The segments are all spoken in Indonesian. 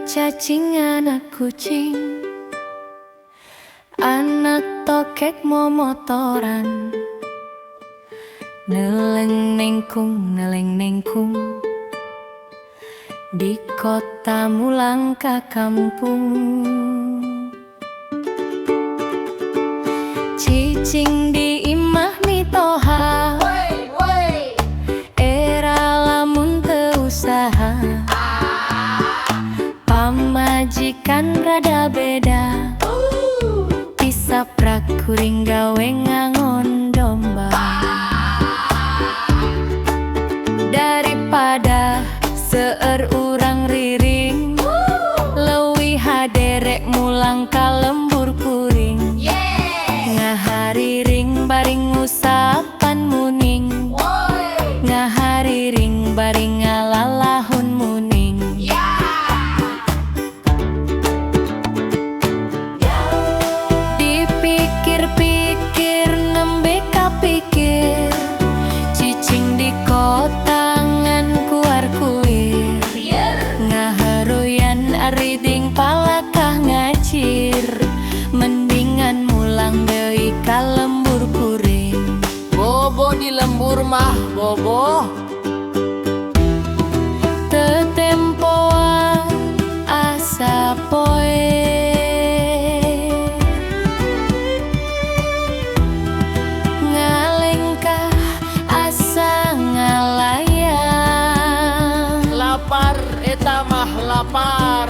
cacing, anak kucing, anak tokek mau motoran, neleng nengkung di kota mulang ka kampung. Cicing di imah mitoha, era lamun teu usaha, pamajikan rada beda, pisaprak kuring gawe ngangon domba. Daripada seueur urang riring, leuwih haderek mulang ka lembur kuring. Ngahariring baring ngusapan muning, ngahariring baring ngalalahun muning. Dipikir-pikir nembe kapikir, cicing di kota ngan kuar kuir, ngaharuyan ariding palakah ngacir, mendingan mulang deui ka lembur kuring. Bobo di lembur mah bobo, tetempoan asa poe, ngalengkah asa ngalayang, lapar eta mah lapar.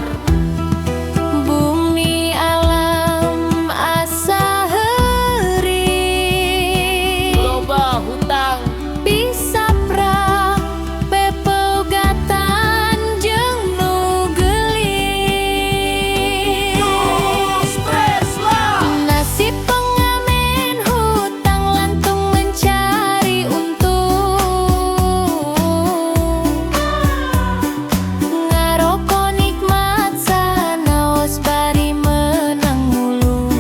bumi alam asa heuring, Loba hutang pisaprak pepegatan jeung nu geuling. stres lah. Nasib pengamen hutang lantung mencari untung, ngaroko nikmat sanaos bari menang mulung.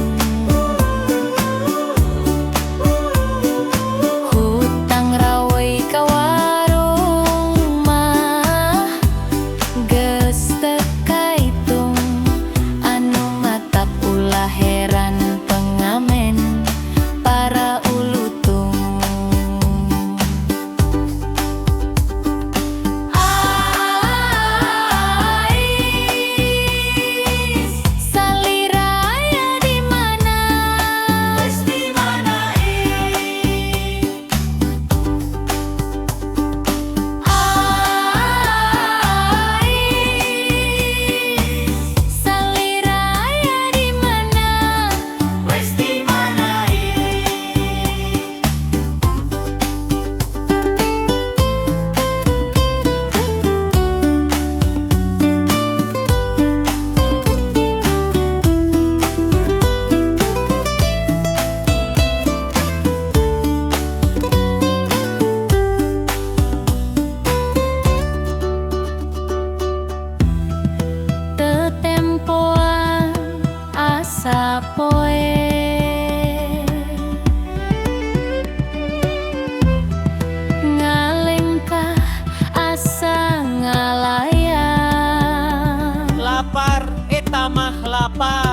Hutang rawei ka warung mah geus teu kaitung, anu matap ulah heran pengamen para ulutung. Ais, salira aya di mana? Ais di mana Ais, salira aya di mana? Wes di mana tetempoan asa poe, ngalengkah asa ngalayang, Lapar eta mah lapar.